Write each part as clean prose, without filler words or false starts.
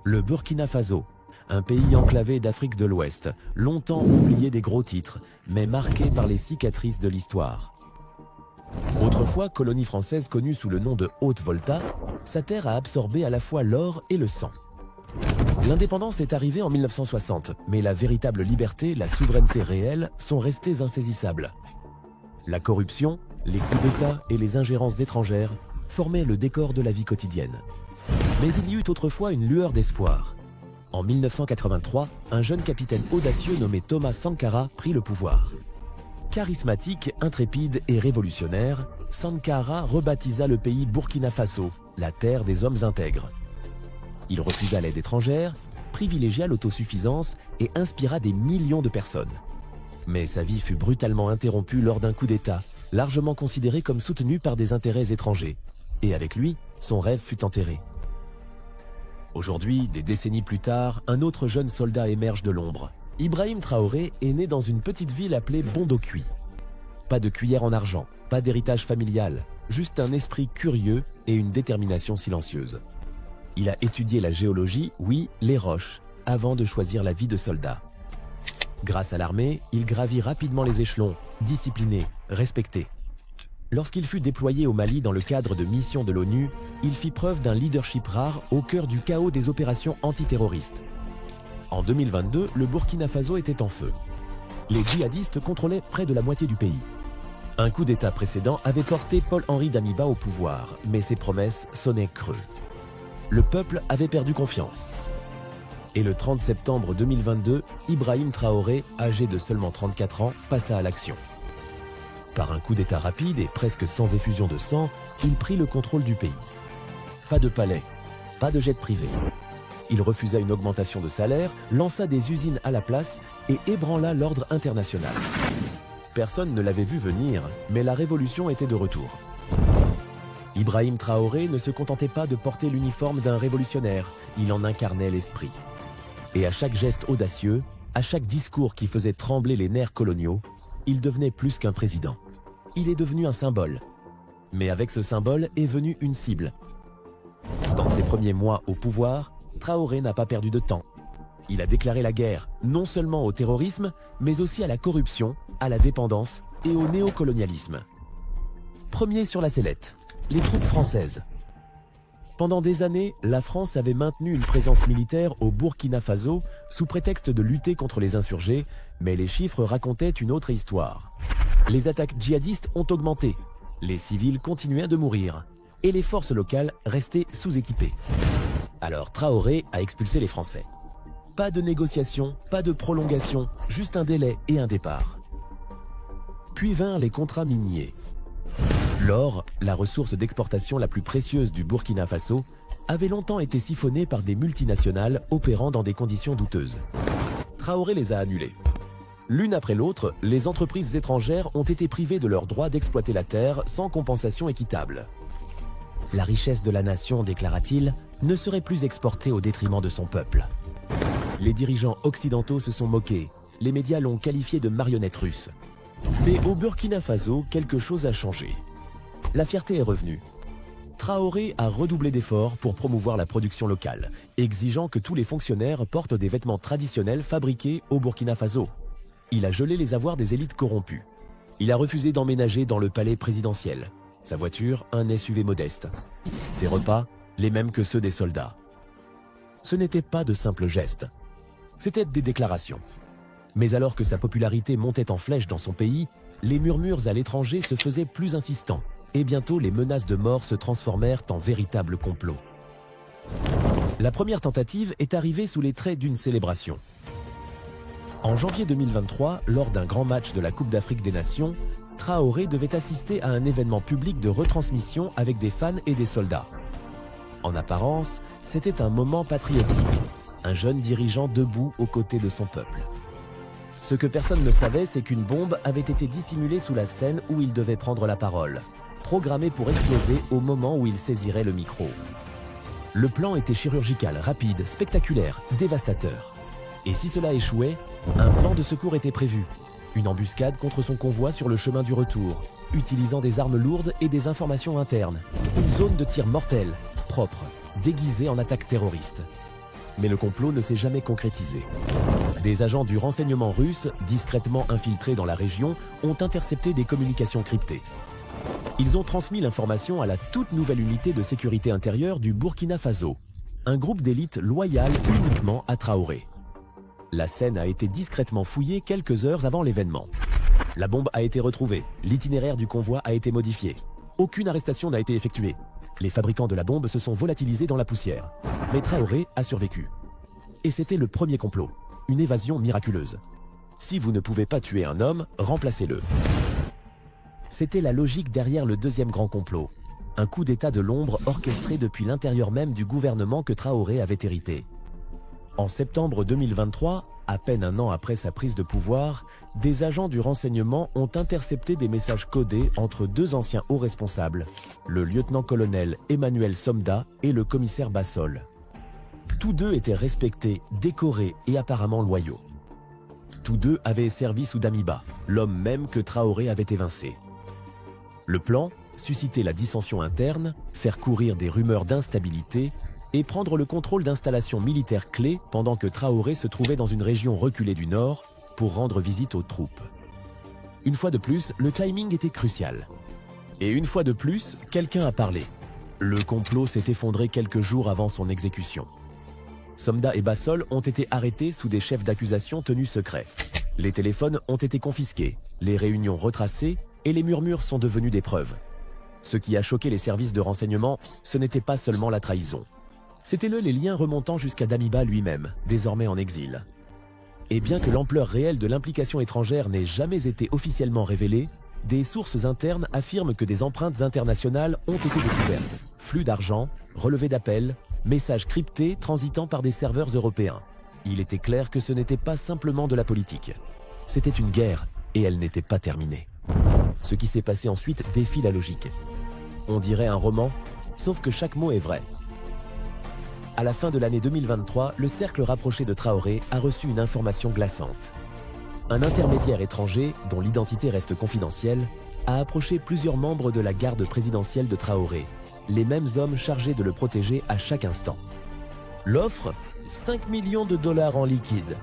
Le Burkina Faso, un pays enclavé d'Afrique de l'Ouest, longtemps oublié des gros titres, mais marqué par les cicatrices de l'histoire. Autrefois colonie française connue sous le nom de Haute-Volta, sa terre a absorbé à la fois l'or et le sang. L'indépendance est arrivée en 1960, mais la véritable liberté, la souveraineté réelle sont restées insaisissables. La corruption, les coups d'État et les ingérences étrangères formaient le décor de la vie quotidienne. Mais il y eut autrefois une lueur d'espoir. En 1983, un jeune capitaine audacieux nommé Thomas Sankara prit le pouvoir. Charismatique, intrépide et révolutionnaire, Sankara rebaptisa le pays Burkina Faso, la terre des hommes intègres. Il refusa l'aide étrangère, privilégia l'autosuffisance et inspira des millions de personnes. Mais sa vie fut brutalement interrompue lors d'un coup d'État, largement considéré comme soutenu par des intérêts étrangers. Et avec lui, son rêve fut enterré. Aujourd'hui, des décennies plus tard, un autre jeune soldat émerge de l'ombre. Ibrahim Traoré est né dans une petite ville appelée Bondokui. Pas de cuillère en argent, pas d'héritage familial, juste un esprit curieux et une détermination silencieuse. Il a étudié la géologie, oui, les roches, avant de choisir la vie de soldat. Grâce à l'armée, il gravit rapidement les échelons, discipliné, respecté. Lorsqu'il fut déployé au Mali dans le cadre de missions de l'ONU, il fit preuve d'un leadership rare au cœur du chaos des opérations antiterroristes. En 2022, le Burkina Faso était en feu. Les djihadistes contrôlaient près de la moitié du pays. Un coup d'État précédent avait porté Paul-Henri Damiba au pouvoir, mais ses promesses sonnaient creux. Le peuple avait perdu confiance. Et le 30 septembre 2022, Ibrahim Traoré, âgé de seulement 34 ans, passa à l'action. Par un coup d'État rapide et presque sans effusion de sang, il prit le contrôle du pays. Pas de palais, pas de jet privé. Il refusa une augmentation de salaire, lança des usines à la place et ébranla l'ordre international. Personne ne l'avait vu venir, mais la révolution était de retour. Ibrahim Traoré ne se contentait pas de porter l'uniforme d'un révolutionnaire, il en incarnait l'esprit. Et à chaque geste audacieux, à chaque discours qui faisait trembler les nerfs coloniaux, il devenait plus qu'un président. Il est devenu un symbole. Mais avec ce symbole est venue une cible. Dans ses premiers mois au pouvoir, Traoré n'a pas perdu de temps. Il a déclaré la guerre, non seulement au terrorisme, mais aussi à la corruption, à la dépendance et au néocolonialisme. Premier sur la sellette, les troupes françaises. Pendant des années, la France avait maintenu une présence militaire au Burkina Faso sous prétexte de lutter contre les insurgés, mais les chiffres racontaient une autre histoire. Les attaques djihadistes ont augmenté, les civils continuaient de mourir, et les forces locales restaient sous-équipées. Alors Traoré a expulsé les Français. Pas de négociation, pas de prolongation, juste un délai et un départ. Puis vinrent les contrats miniers. L'or, la ressource d'exportation la plus précieuse du Burkina Faso, avait longtemps été siphonné par des multinationales opérant dans des conditions douteuses. Traoré les a annulés. L'une après l'autre, les entreprises étrangères ont été privées de leur droit d'exploiter la terre sans compensation équitable. La richesse de la nation, déclara-t-il, ne serait plus exportée au détriment de son peuple. Les dirigeants occidentaux se sont moqués, les médias l'ont qualifié de marionnette russe. Mais au Burkina Faso, quelque chose a changé. La fierté est revenue. Traoré a redoublé d'efforts pour promouvoir la production locale, exigeant que tous les fonctionnaires portent des vêtements traditionnels fabriqués au Burkina Faso. Il a gelé les avoirs des élites corrompues. Il a refusé d'emménager dans le palais présidentiel. Sa voiture, un SUV modeste. Ses repas, les mêmes que ceux des soldats. Ce n'étaient pas de simples gestes. C'étaient des déclarations. Mais alors que sa popularité montait en flèche dans son pays, les murmures à l'étranger se faisaient plus insistants. Et bientôt, les menaces de mort se transformèrent en véritables complots. La première tentative est arrivée sous les traits d'une célébration. En janvier 2023, lors d'un grand match de la Coupe d'Afrique des Nations, Traoré devait assister à un événement public de retransmission avec des fans et des soldats. En apparence, c'était un moment patriotique, un jeune dirigeant debout aux côtés de son peuple. Ce que personne ne savait, c'est qu'une bombe avait été dissimulée sous la scène où il devait prendre la parole, programmée pour exploser au moment où il saisirait le micro. Le plan était chirurgical, rapide, spectaculaire, dévastateur. Et si cela échouait, un plan de secours était prévu. Une embuscade contre son convoi sur le chemin du retour, utilisant des armes lourdes et des informations internes. Une zone de tir mortelle, propre, déguisée en attaque terroriste. Mais le complot ne s'est jamais concrétisé. Des agents du renseignement russe, discrètement infiltrés dans la région, ont intercepté des communications cryptées. Ils ont transmis l'information à la toute nouvelle unité de sécurité intérieure du Burkina Faso, un groupe d'élite loyal uniquement à Traoré. La scène a été discrètement fouillée quelques heures avant l'événement. La bombe a été retrouvée, l'itinéraire du convoi a été modifié. Aucune arrestation n'a été effectuée. Les fabricants de la bombe se sont volatilisés dans la poussière. Mais Traoré a survécu. Et c'était le premier complot, une évasion miraculeuse. Si vous ne pouvez pas tuer un homme, remplacez-le. C'était la logique derrière le deuxième grand complot. Un coup d'État de l'ombre orchestré depuis l'intérieur même du gouvernement que Traoré avait hérité. En septembre 2023, à peine un an après sa prise de pouvoir, des agents du renseignement ont intercepté des messages codés entre deux anciens hauts responsables, le lieutenant-colonel Emmanuel Somda et le commissaire Bassol. Tous deux étaient respectés, décorés et apparemment loyaux. Tous deux avaient servi sous Damiba, l'homme même que Traoré avait évincé. Le plan, susciter la dissension interne, faire courir des rumeurs d'instabilité et prendre le contrôle d'installations militaires clés pendant que Traoré se trouvait dans une région reculée du nord pour rendre visite aux troupes. Une fois de plus, le timing était crucial. Et une fois de plus, quelqu'un a parlé. Le complot s'est effondré quelques jours avant son exécution. Somda et Bassol ont été arrêtés sous des chefs d'accusation tenus secrets. Les téléphones ont été confisqués, les réunions retracées et les murmures sont devenus des preuves. Ce qui a choqué les services de renseignement, ce n'était pas seulement la trahison. C'étaient les liens remontant jusqu'à Damiba lui-même, désormais en exil. Et bien que l'ampleur réelle de l'implication étrangère n'ait jamais été officiellement révélée, des sources internes affirment que des empreintes internationales ont été découvertes. Flux d'argent, relevés d'appels, messages cryptés transitant par des serveurs européens. Il était clair que ce n'était pas simplement de la politique. C'était une guerre, et elle n'était pas terminée. Ce qui s'est passé ensuite défie la logique. On dirait un roman, sauf que chaque mot est vrai. À la fin de l'année 2023, le cercle rapproché de Traoré a reçu une information glaçante. Un intermédiaire étranger, dont l'identité reste confidentielle, a approché plusieurs membres de la garde présidentielle de Traoré, les mêmes hommes chargés de le protéger à chaque instant. L'offre, 5 millions de dollars en liquide.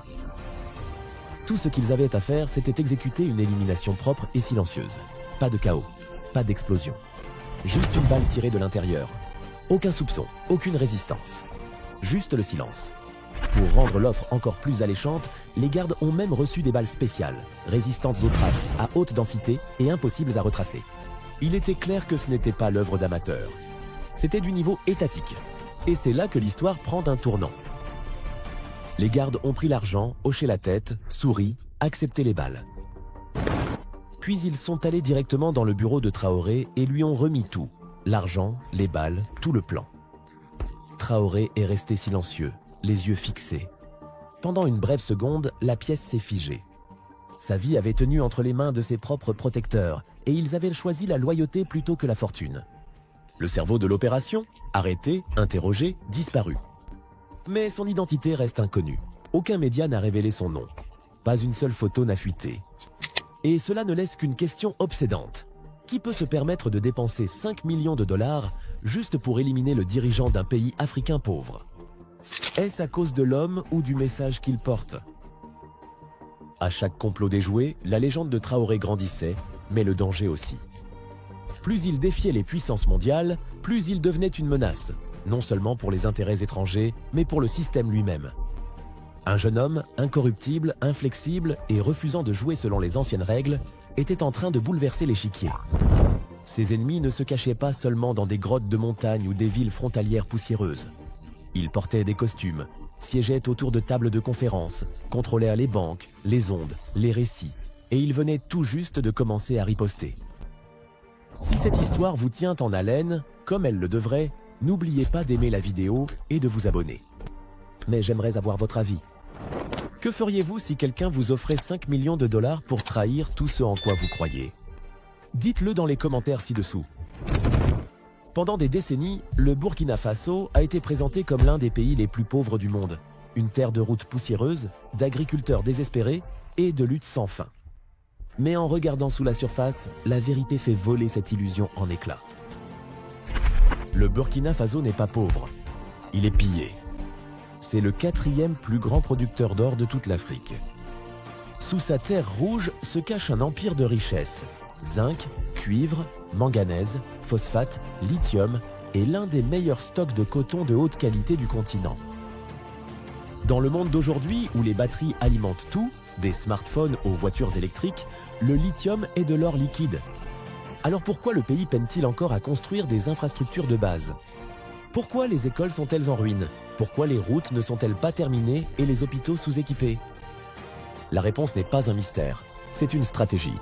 Tout ce qu'ils avaient à faire, c'était exécuter une élimination propre et silencieuse. Pas de chaos, pas d'explosion. Juste une balle tirée de l'intérieur. Aucun soupçon, aucune résistance. Juste le silence. Pour rendre l'offre encore plus alléchante, les gardes ont même reçu des balles spéciales, résistantes aux traces, à haute densité et impossibles à retracer. Il était clair que ce n'était pas l'œuvre d'amateurs. C'était du niveau étatique. Et c'est là que l'histoire prend un tournant. Les gardes ont pris l'argent, hoché la tête, souri, accepté les balles. Puis ils sont allés directement dans le bureau de Traoré et lui ont remis tout. L'argent, les balles, tout le plan. Traoré est resté silencieux, les yeux fixés. Pendant une brève seconde, la pièce s'est figée. Sa vie avait tenu entre les mains de ses propres protecteurs et ils avaient choisi la loyauté plutôt que la fortune. Le cerveau de l'opération, arrêté, interrogé, disparu. Mais son identité reste inconnue. Aucun média n'a révélé son nom. Pas une seule photo n'a fuité. Et cela ne laisse qu'une question obsédante. Qui peut se permettre de dépenser 5 millions de dollars juste pour éliminer le dirigeant d'un pays africain pauvre? Est-ce à cause de l'homme ou du message qu'il porte? À chaque complot déjoué, la légende de Traoré grandissait, mais le danger aussi. Plus il défiait les puissances mondiales, plus il devenait une menace, non seulement pour les intérêts étrangers, mais pour le système lui-même. Un jeune homme, incorruptible, inflexible et refusant de jouer selon les anciennes règles, était en train de bouleverser l'échiquier. Ses ennemis ne se cachaient pas seulement dans des grottes de montagne ou des villes frontalières poussiéreuses. Ils portaient des costumes, siégeaient autour de tables de conférences, contrôlaient les banques, les ondes, les récits, et ils venaient tout juste de commencer à riposter. Si cette histoire vous tient en haleine, comme elle le devrait, n'oubliez pas d'aimer la vidéo et de vous abonner. Mais j'aimerais avoir votre avis. Que feriez-vous si quelqu'un vous offrait 5 millions de dollars pour trahir tout ce en quoi vous croyez? Dites-le dans les commentaires ci-dessous. Pendant des décennies, le Burkina Faso a été présenté comme l'un des pays les plus pauvres du monde. Une terre de routes poussiéreuses, d'agriculteurs désespérés et de luttes sans fin. Mais en regardant sous la surface, la vérité fait voler cette illusion en éclats. Le Burkina Faso n'est pas pauvre. Il est pillé. c'est le 4e plus grand producteur d'or de toute l'Afrique. Sous sa terre rouge se cache un empire de richesses. Zinc, cuivre, manganèse, phosphate, lithium et l'un des meilleurs stocks de coton de haute qualité du continent. Dans le monde d'aujourd'hui où les batteries alimentent tout, des smartphones aux voitures électriques, le lithium est de l'or liquide. Alors pourquoi le pays peine-t-il encore à construire des infrastructures de base? Pourquoi les écoles sont-elles en ruine? Pourquoi les routes ne sont-elles pas terminées et les hôpitaux sous-équipés? La réponse n'est pas un mystère, c'est une stratégie.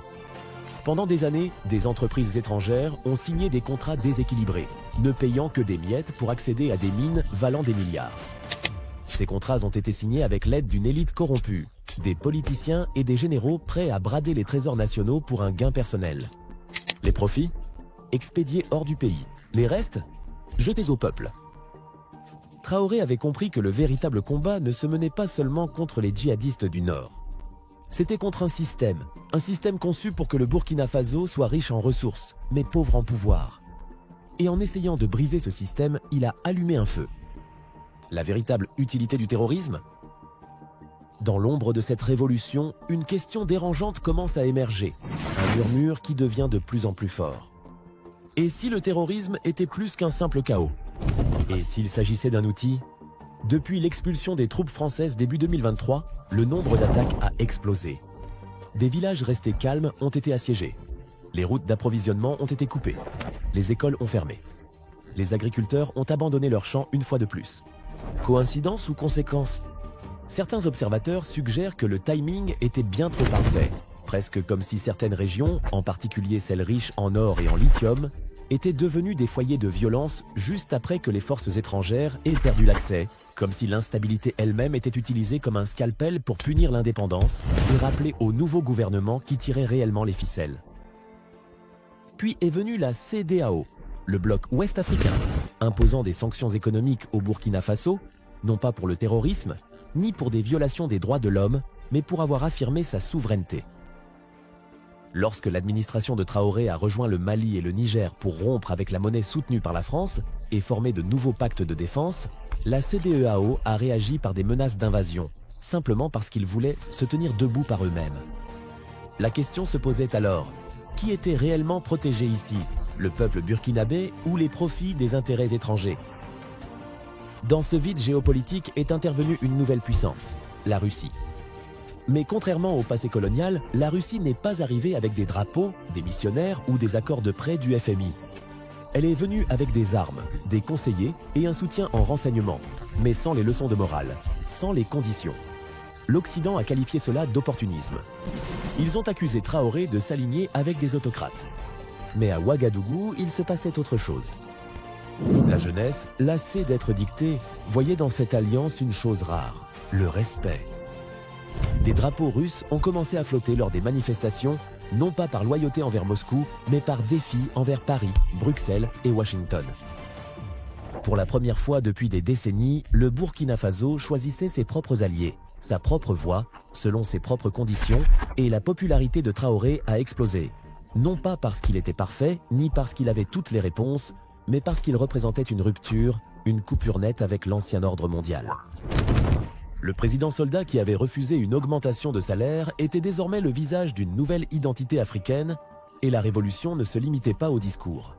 Pendant des années, des entreprises étrangères ont signé des contrats déséquilibrés, ne payant que des miettes pour accéder à des mines valant des milliards. Ces contrats ont été signés avec l'aide d'une élite corrompue, des politiciens et des généraux prêts à brader les trésors nationaux pour un gain personnel. Les profits? Expédiés hors du pays. Les restes? Jetés au peuple. Traoré avait compris que le véritable combat ne se menait pas seulement contre les djihadistes du Nord. C'était contre un système conçu pour que le Burkina Faso soit riche en ressources, mais pauvre en pouvoir. Et en essayant de briser ce système, il a allumé un feu. La véritable utilité du terrorisme? Dans l'ombre de cette révolution, une question dérangeante commence à émerger, un murmure qui devient de plus en plus fort. Et si le terrorisme était plus qu'un simple chaos? Et s'il s'agissait d'un outil? Depuis l'expulsion des troupes françaises début 2023, le nombre d'attaques a explosé. Des villages restés calmes ont été assiégés. Les routes d'approvisionnement ont été coupées. Les écoles ont fermé. Les agriculteurs ont abandonné leurs champs une fois de plus. Coïncidence ou conséquence? Certains observateurs suggèrent que le timing était bien trop parfait, presque comme si certaines régions, en particulier celles riches en or et en lithium, étaient devenues des foyers de violence juste après que les forces étrangères aient perdu l'accès, comme si l'instabilité elle-même était utilisée comme un scalpel pour punir l'indépendance et rappeler au nouveau gouvernement qui tirait réellement les ficelles. Puis est venue la CEDEAO, le bloc ouest-africain, imposant des sanctions économiques au Burkina Faso, non pas pour le terrorisme, ni pour des violations des droits de l'homme, mais pour avoir affirmé sa souveraineté. Lorsque l'administration de Traoré a rejoint le Mali et le Niger pour rompre avec la monnaie soutenue par la France et former de nouveaux pactes de défense, la CEDEAO a réagi par des menaces d'invasion, simplement parce qu'ils voulaient se tenir debout par eux-mêmes. La question se posait alors, qui était réellement protégé ici, le peuple burkinabé ou les profits des intérêts étrangers? Dans ce vide géopolitique est intervenue une nouvelle puissance, la Russie. Mais contrairement au passé colonial, la Russie n'est pas arrivée avec des drapeaux, des missionnaires ou des accords de prêt du FMI. Elle est venue avec des armes, des conseillers et un soutien en renseignement, mais sans les leçons de morale, sans les conditions. L'Occident a qualifié cela d'opportunisme. Ils ont accusé Traoré de s'aligner avec des autocrates. Mais à Ouagadougou, il se passait autre chose. La jeunesse, lassée d'être dictée, voyait dans cette alliance une chose rare, le respect. Des drapeaux russes ont commencé à flotter lors des manifestations, non pas par loyauté envers Moscou, mais par défi envers Paris, Bruxelles et Washington. Pour la première fois depuis des décennies, le Burkina Faso choisissait ses propres alliés, sa propre voie, selon ses propres conditions, et la popularité de Traoré a explosé. Non pas parce qu'il était parfait, ni parce qu'il avait toutes les réponses, mais parce qu'il représentait une rupture, une coupure nette avec l'ancien ordre mondial. Le président soldat qui avait refusé une augmentation de salaire était désormais le visage d'une nouvelle identité africaine, et la révolution ne se limitait pas au discours.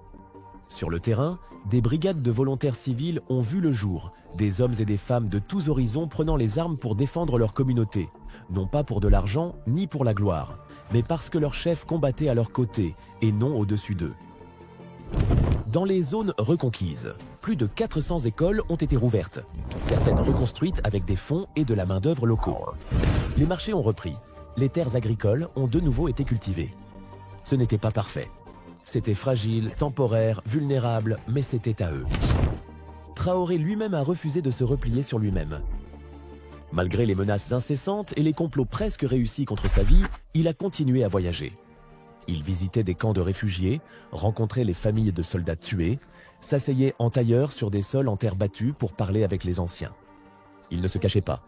Sur le terrain, des brigades de volontaires civils ont vu le jour, des hommes et des femmes de tous horizons prenant les armes pour défendre leur communauté, non pas pour de l'argent ni pour la gloire, mais parce que leur chef combattait à leur côté et non au-dessus d'eux. Dans les zones reconquises, plus de 400 écoles ont été rouvertes, certaines reconstruites avec des fonds et de la main-d'œuvre locaux. Les marchés ont repris, les terres agricoles ont de nouveau été cultivées. Ce n'était pas parfait. C'était fragile, temporaire, vulnérable, mais c'était à eux. Traoré lui-même a refusé de se replier sur lui-même. Malgré les menaces incessantes et les complots presque réussis contre sa vie, il a continué à voyager. Il visitait des camps de réfugiés, rencontrait les familles de soldats tués, s'asseyait en tailleur sur des sols en terre battue pour parler avec les anciens. Il ne se cachait pas.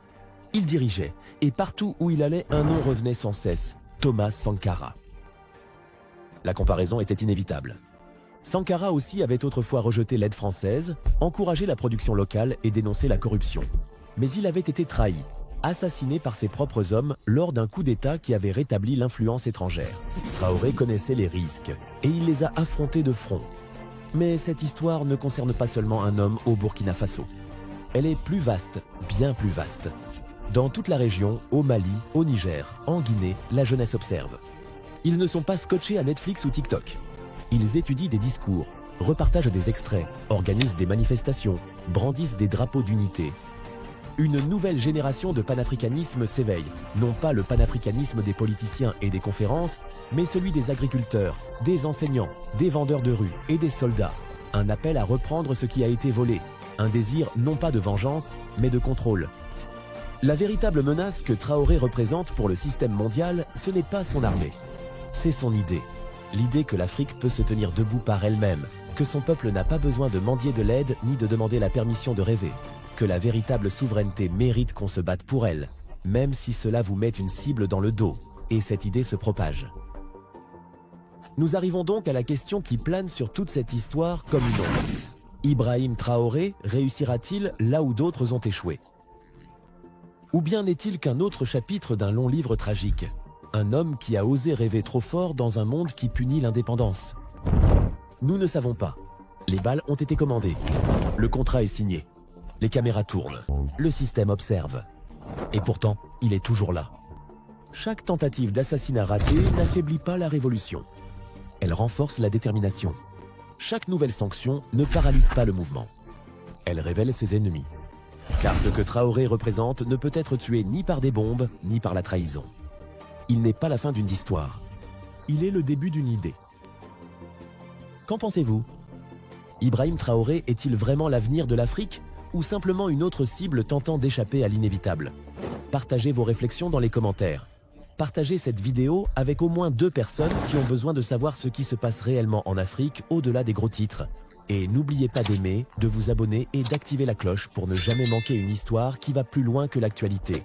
Il dirigeait, et partout où il allait, un nom revenait sans cesse, Thomas Sankara. La comparaison était inévitable. Sankara aussi avait autrefois rejeté l'aide française, encouragé la production locale et dénoncé la corruption. mais il avait été trahi, assassiné par ses propres hommes lors d'un coup d'État qui avait rétabli l'influence étrangère. Traoré connaissait les risques et il les a affrontés de front. Mais cette histoire ne concerne pas seulement un homme au Burkina Faso. Elle est plus vaste, bien plus vaste. Dans toute la région, au Mali, au Niger, en Guinée, la jeunesse observe. Ils ne sont pas scotchés à Netflix ou TikTok. Ils étudient des discours, repartagent des extraits, organisent des manifestations, brandissent des drapeaux d'unité. Une nouvelle génération de panafricanisme s'éveille, non pas le panafricanisme des politiciens et des conférences, mais celui des agriculteurs, des enseignants, des vendeurs de rue et des soldats. Un appel à reprendre ce qui a été volé, un désir non pas de vengeance, mais de contrôle. La véritable menace que Traoré représente pour le système mondial, ce n'est pas son armée, c'est son idée. L'idée que l'Afrique peut se tenir debout par elle-même, que son peuple n'a pas besoin de mendier de l'aide ni de demander la permission de rêver. Que la véritable souveraineté mérite qu'on se batte pour elle, même si cela vous met une cible dans le dos, et cette idée se propage. Nous arrivons donc à la question qui plane sur toute cette histoire comme une ombre. Ibrahim Traoré réussira-t-il là où d'autres ont échoué? Ou bien n'est-il qu'un autre chapitre d'un long livre tragique? Un homme qui a osé rêver trop fort dans un monde qui punit l'indépendance? Nous ne savons pas. Les balles ont été commandées. Le contrat est signé. Les caméras tournent, le système observe. Et pourtant, il est toujours là. Chaque tentative d'assassinat raté n'affaiblit pas la révolution. Elle renforce la détermination. Chaque nouvelle sanction ne paralyse pas le mouvement. Elle révèle ses ennemis. Car ce que Traoré représente ne peut être tué ni par des bombes, ni par la trahison. Il n'est pas la fin d'une histoire. Il est le début d'une idée. Qu'en pensez-vous? Ibrahim Traoré est-il vraiment l'avenir de l'Afrique? Ou simplement une autre cible tentant d'échapper à l'inévitable? Partagez vos réflexions dans les commentaires. Partagez cette vidéo avec au moins 2 personnes qui ont besoin de savoir ce qui se passe réellement en Afrique au-delà des gros titres. Et n'oubliez pas d'aimer, de vous abonner et d'activer la cloche pour ne jamais manquer une histoire qui va plus loin que l'actualité.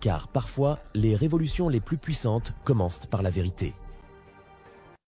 Car parfois, les révolutions les plus puissantes commencent par la vérité.